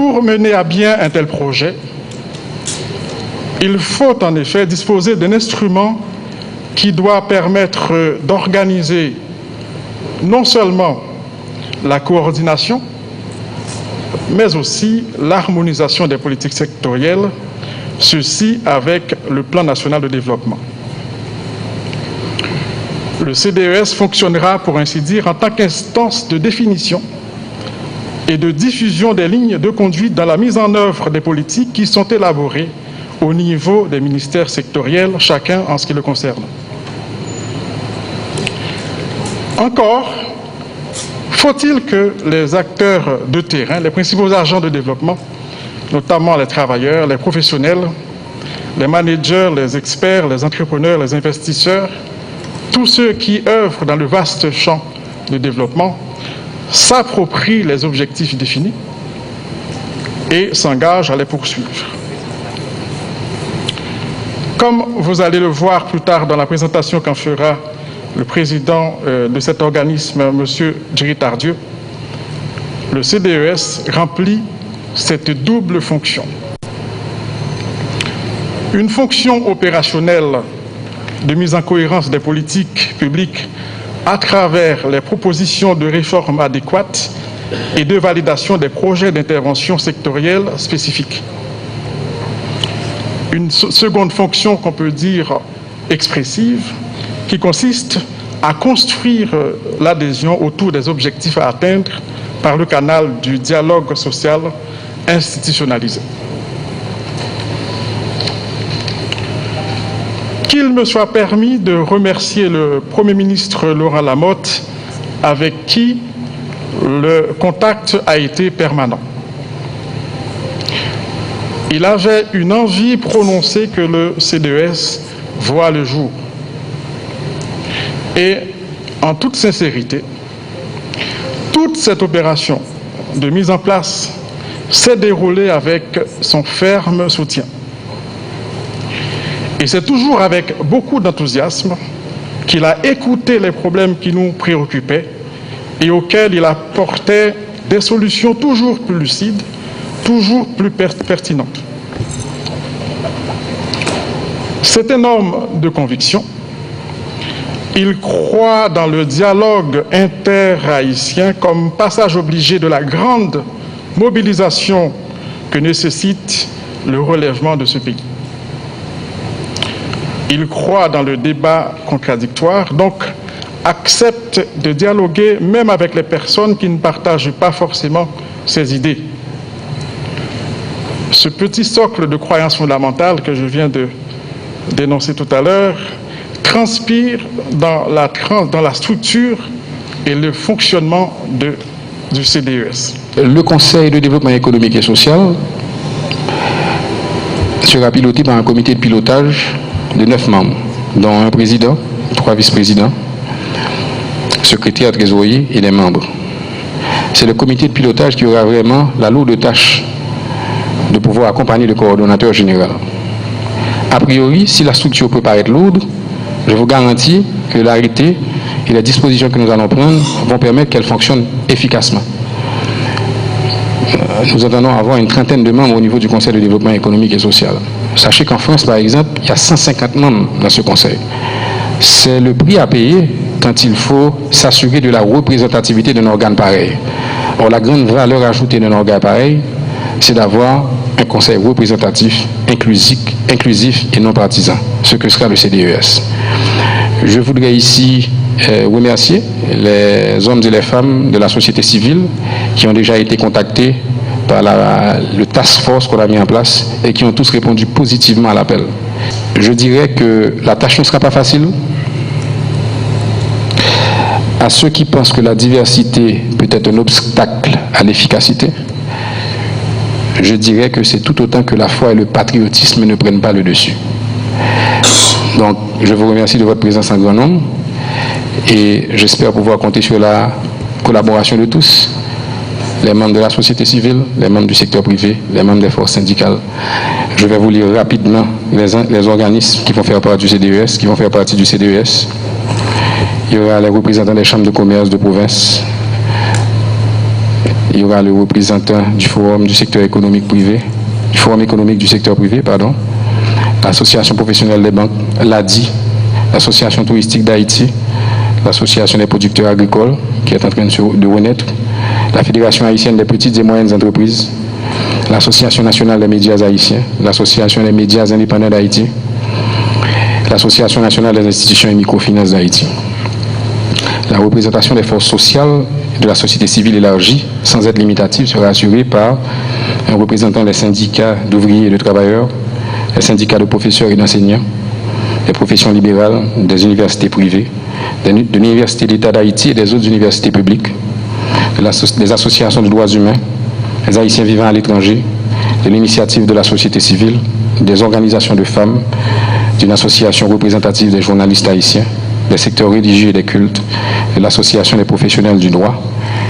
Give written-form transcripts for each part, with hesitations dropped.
Pour mener à bien un tel projet, il faut en effet disposer d'un instrument qui doit permettre d'organiser non seulement la coordination, mais aussi l'harmonisation des politiques sectorielles, ceci avec le plan national de développement. Le CDES fonctionnera, pour ainsi dire, en tant qu'instance de définition et de diffusion des lignes de conduite dans la mise en œuvre des politiques qui sont élaborées au niveau des ministères sectoriels, chacun en ce qui le concerne. Encore, faut-il que les acteurs de terrain, les principaux agents de développement, notamment les travailleurs, les professionnels, les managers, les experts, les entrepreneurs, les investisseurs, tous ceux qui œuvrent dans le vaste champ de développement, s'approprient les objectifs définis et s'engagent à les poursuivre. Comme vous allez le voir plus tard dans la présentation qu'en fera le président de cet organisme, M. Djeri Tardieu, le CDES remplit cette double fonction. Une fonction opérationnelle de mise en cohérence des politiques publiques à travers les propositions de réformes adéquates et de validation des projets d'intervention sectorielle spécifiques. Une seconde fonction qu'on peut dire expressive, qui consiste à construire l'adhésion autour des objectifs à atteindre par le canal du dialogue social institutionnalisé. Qu'il me soit permis de remercier le Premier ministre Laurent Lamotte, avec qui le contact a été permanent. Il avait une envie prononcée que le CDES voit le jour. Et en toute sincérité, toute cette opération de mise en place s'est déroulée avec son ferme soutien. Et c'est toujours avec beaucoup d'enthousiasme qu'il a écouté les problèmes qui nous préoccupaient et auxquels il apportait des solutions toujours plus lucides, toujours plus pertinentes. C'est un homme de conviction. Il croit dans le dialogue inter-haïtien comme passage obligé de la grande mobilisation que nécessite le relèvement de ce pays. Il croit dans le débat contradictoire, donc accepte de dialoguer même avec les personnes qui ne partagent pas forcément ses idées. Ce petit socle de croyances fondamentales que je viens de dénoncer tout à l'heure transpire dans la structure et le fonctionnement du CDES. Le Conseil de développement économique et social sera piloté par un comité de pilotage de 9 membres, dont un président, 3 vice-présidents, secrétaire, trésorier et des membres. C'est le comité de pilotage qui aura vraiment la lourde tâche de pouvoir accompagner le coordonnateur général. A priori, si la structure peut paraître lourde, je vous garantis que l'arrêté et les dispositions que nous allons prendre vont permettre qu'elle fonctionne efficacement. Nous entendons avoir une trentaine de membres au niveau du Conseil de développement économique et social. Sachez qu'en France, par exemple, il y a 150 membres dans ce Conseil. C'est le prix à payer quand il faut s'assurer de la représentativité d'un organe pareil. Or, la grande valeur ajoutée d'un organe pareil, c'est d'avoir un Conseil représentatif, inclusif et non partisan, ce que sera le CDES. Je voudrais ici remercier les hommes et les femmes de la société civile qui ont déjà été contactés par le task force qu'on a mis en place et qui ont tous répondu positivement à l'appel. Je dirais que la tâche ne sera pas facile. À ceux qui pensent que la diversité peut être un obstacle à l'efficacité, je dirais que c'est tout autant que la foi et le patriotisme ne prennent pas le dessus. Donc, je vous remercie de votre présence en grand nombre et j'espère pouvoir compter sur la collaboration de tous, les membres de la société civile, les membres du secteur privé, les membres des forces syndicales. Je vais vous lire rapidement les organismes qui vont faire partie du CDES, Il y aura les représentants des chambres de commerce de province. il y aura le représentant du Forum du secteur économique privé, du Forum économique du secteur privé, pardon, l'Association professionnelle des banques, l'ADI, l'Association touristique d'Haïti, l'Association des producteurs agricoles, qui est en train de renaître, la Fédération haïtienne des petites et moyennes entreprises, l'Association nationale des médias haïtiens, l'Association des médias indépendants d'Haïti, l'Association nationale des institutions et microfinances d'Haïti. La représentation des forces sociales et de la société civile élargie, sans être limitative, sera assurée par un représentant des syndicats d'ouvriers et de travailleurs, les syndicats de professeurs et d'enseignants, les professions libérales, des universités privées, de l'Université d'État d'Haïti et des autres universités publiques, des associations de droits humains, les Haïtiens vivant à l'étranger, de l'initiative de la société civile, des organisations de femmes, d'une association représentative des journalistes haïtiens, des secteurs religieux et des cultes, de l'association des professionnels du droit,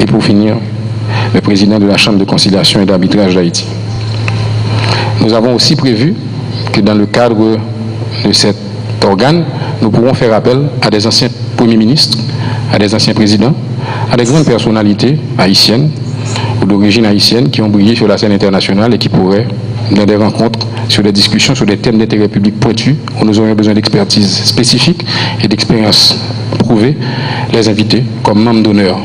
et pour finir, le président de la Chambre de conciliation et d'arbitrage d'Haïti. Nous avons aussi prévu que dans le cadre de cet organe, nous pourrons faire appel à des anciens premiers ministres, à des anciens présidents, à des grandes personnalités haïtiennes ou d'origine haïtienne qui ont brillé sur la scène internationale et qui pourraient, dans des rencontres, sur des discussions sur des thèmes d'intérêt public pointus, où nous aurions besoin d'expertise spécifique et d'expérience prouvée, les inviter comme membres d'honneur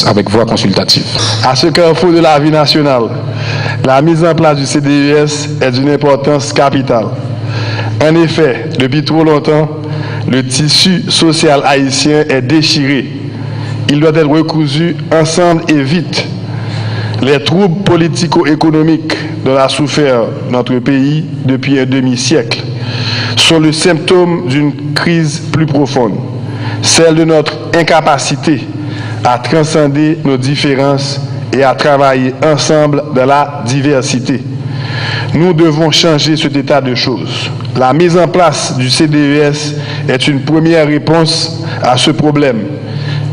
avec voix consultative. À ce carrefour de la vie nationale, la mise en place du CDES est d'une importance capitale. En effet, depuis trop longtemps, le tissu social haïtien est déchiré. Il doit être recousu ensemble et vite. Les troubles politico-économiques dont a souffert notre pays depuis un demi-siècle sont le symptôme d'une crise plus profonde, celle de notre incapacité à transcender nos différences et à travailler ensemble dans la diversité. Nous devons changer cet état de choses. La mise en place du CDES est une première réponse à ce problème,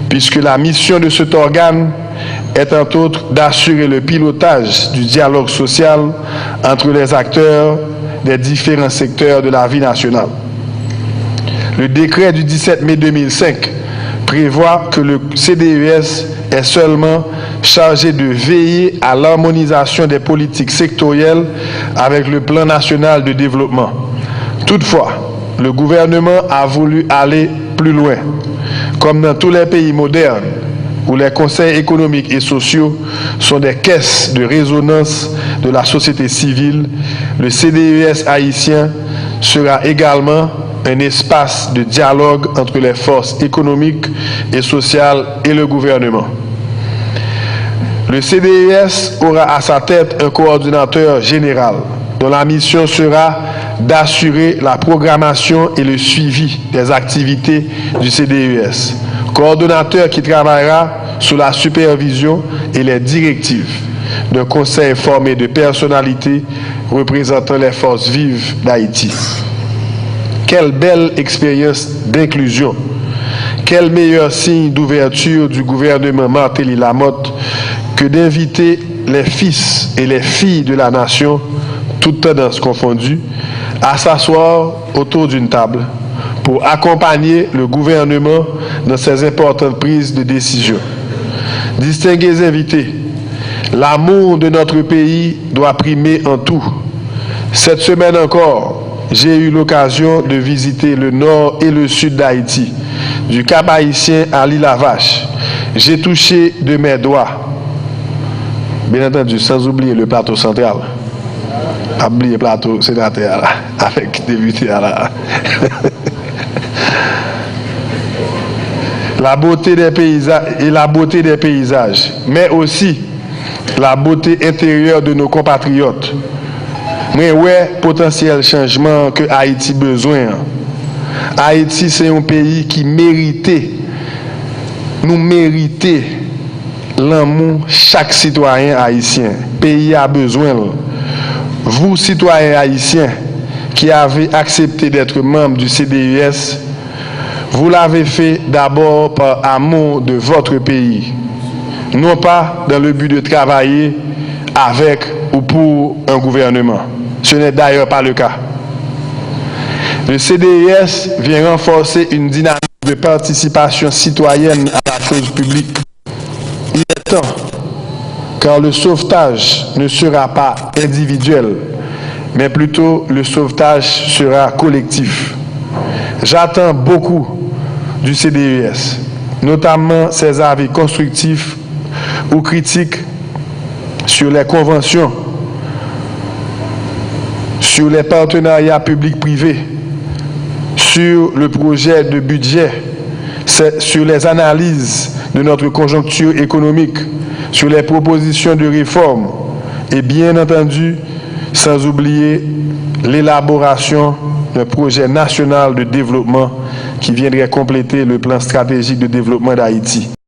puisque la mission de cet organe est entre autres d'assurer le pilotage du dialogue social entre les acteurs des différents secteurs de la vie nationale. Le décret du 17 mai 2005 prévoit que le CDES est seulement chargé de veiller à l'harmonisation des politiques sectorielles avec le plan national de développement. Toutefois, le gouvernement a voulu aller plus loin. Comme dans tous les pays modernes, où les conseils économiques et sociaux sont des caisses de résonance de la société civile, le CDES haïtien sera également un espace de dialogue entre les forces économiques et sociales et le gouvernement. Le CDES aura à sa tête un coordinateur général dont la mission sera d'assurer la programmation et le suivi des activités du CDES. Coordonnateur qui travaillera sous la supervision et les directives d'un conseil formé de personnalités représentant les forces vives d'Haïti. Quelle belle expérience d'inclusion! Quel meilleur signe d'ouverture du gouvernement Martelly Lamotte que d'inviter les fils et les filles de la nation, toutes tendances confondues, à s'asseoir autour d'une table pour accompagner le gouvernement dans ses importantes prises de décision. Distingués invités, l'amour de notre pays doit primer en tout. Cette semaine encore, j'ai eu l'occasion de visiter le nord et le sud d'Haïti, du Cap Haïtien à l'île à Vache. J'ai touché de mes doigts, bien entendu, sans oublier le plateau central. Oublier le plateau sénateur là, avec député là. La beauté des paysages et la beauté des paysages, mais aussi la beauté intérieure de nos compatriotes. Mais ouais, potentiel changement que Haïti besoin. Haïti, c'est un pays qui méritait, nous méritait l'amour chaque citoyen haïtien. Le pays a besoin. Vous, citoyens haïtiens, qui avez accepté d'être membre du CDES, vous l'avez fait d'abord par amour de votre pays, non pas dans le but de travailler avec ou pour un gouvernement. Ce n'est d'ailleurs pas le cas. Le CDES vient renforcer une dynamique de participation citoyenne à la chose publique. Il est temps, car le sauvetage ne sera pas individuel, mais plutôt le sauvetage sera collectif. J'attends beaucoup du CDES, notamment ses avis constructifs ou critiques sur les conventions, sur les partenariats publics-privés, sur le projet de budget, sur les analyses de notre conjoncture économique, sur les propositions de réforme et bien entendu, sans oublier l'élaboration d'un projet national de développement qui viendrait compléter le plan stratégique de développement d'Haïti.